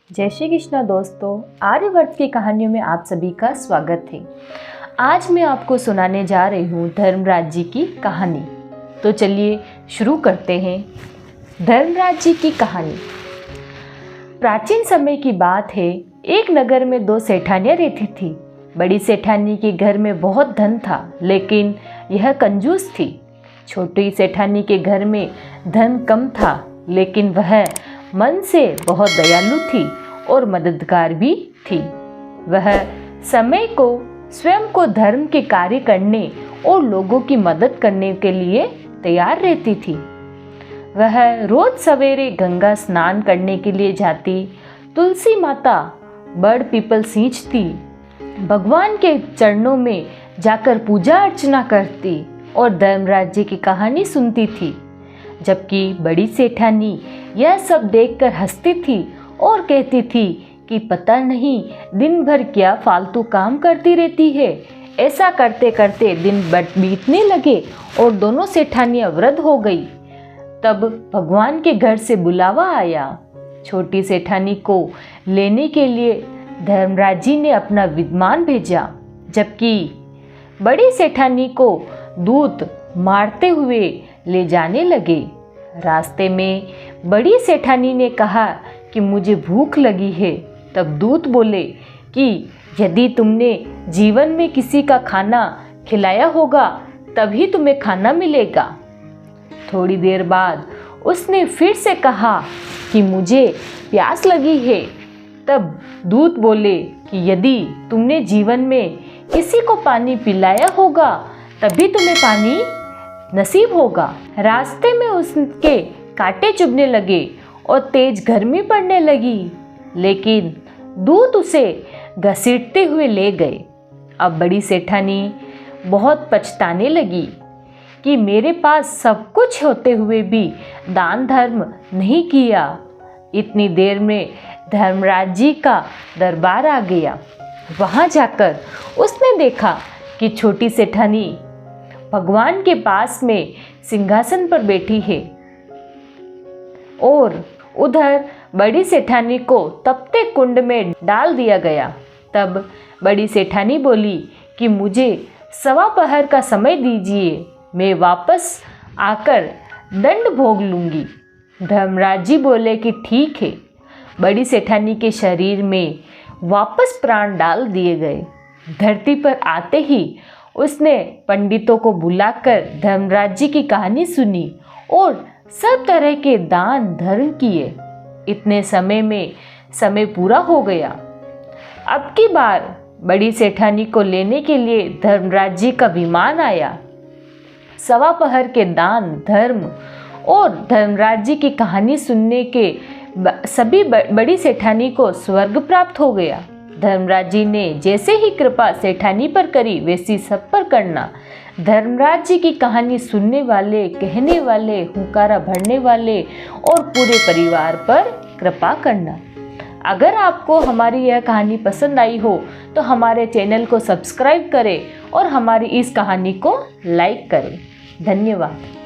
जय श्री कृष्ण दोस्तों, आर्यवर्त की कहानियों में आप सभी का स्वागत है। आज मैं आपको सुनाने जा रही हूँ धर्मराज जी की कहानी। तो चलिए शुरू करते हैं। धर्मराज जी की कहानी। प्राचीन समय की बात है। एक नगर में दो सेठानियाँ रहती थी। बड़ी सेठानी के घर में बहुत धन था, लेकिन यह कंजूस थी। छोटी सेठानी के घर में धन कम था, लेकिन वह मन से बहुत दयालु थी और मददगार भी थी। वह समय को स्वयं को धर्म के कार्य करने और लोगों की मदद करने के लिए तैयार रहती थी। वह रोज सवेरे गंगा स्नान करने के लिए जाती, तुलसी माता बड़ पीपल सींचती, भगवान के चरणों में जाकर पूजा अर्चना करती और धर्मराज जी की कहानी सुनती थी। जबकि बड़ी सेठानी यह सब देखकर हंसती थी और कहती थी कि पता नहीं दिन भर क्या फालतू काम करती रहती है। ऐसा करते करते दिन बीतने लगे और दोनों सेठानियां वृद्ध हो गई। तब भगवान के घर से बुलावा आया। छोटी सेठानी को लेने के लिए धर्मराज जी ने अपना विद्वान भेजा, जबकि बड़ी सेठानी को दूत मारते हुए ले जाने लगे। रास्ते में बड़ी सेठानी ने कहा कि मुझे भूख लगी है। तब दूत बोले कि यदि तुमने जीवन में किसी का खाना खिलाया होगा तभी तुम्हें खाना मिलेगा। थोड़ी देर बाद उसने फिर से कहा कि मुझे प्यास लगी है। तब दूत बोले कि यदि तुमने जीवन में किसी को पानी पिलाया होगा तभी तुम्हें पानी नसीब होगा। रास्ते में उसके कांटे चुभने लगे और तेज गर्मी पड़ने लगी, लेकिन दूत उसे घसीटते हुए ले गए। अब बड़ी सेठानी बहुत पछताने लगी कि मेरे पास सब कुछ होते हुए भी दान धर्म नहीं किया। इतनी देर में धर्मराज जी का दरबार आ गया। वहां जाकर उसने देखा कि छोटी सेठानी भगवान के पास में सिंहासन पर बैठी है और उधर बड़ी सेठानी को तपते कुंड में डाल दिया गया। तब बड़ी सेठानी बोली कि मुझे सवा पहर का समय दीजिए, मैं वापस आकर दंड भोग लूंगी। धर्मराज जी बोले कि ठीक है। बड़ी सेठानी के शरीर में वापस प्राण डाल दिए गए। धरती पर आते ही उसने पंडितों को बुलाकर धर्मराज जी की कहानी सुनी और सब तरह के दान धर्म किए। इतने समय में समय पूरा हो गया। अब की बार बड़ी सेठानी को लेने के लिए धर्मराज जी का विमान आया। सवा पहर के दान धर्म और धर्मराज जी की कहानी सुनने के सभी बड़ी सेठानी को स्वर्ग प्राप्त हो गया। धर्मराज जी ने जैसे ही कृपा सेठानी पर करी वैसी सब पर करना। धर्मराज जी की कहानी सुनने वाले, कहने वाले, हुंकारा भरने वाले और पूरे परिवार पर कृपा करना। अगर आपको हमारी यह कहानी पसंद आई हो तो हमारे चैनल को सब्सक्राइब करें और हमारी इस कहानी को लाइक करें। धन्यवाद।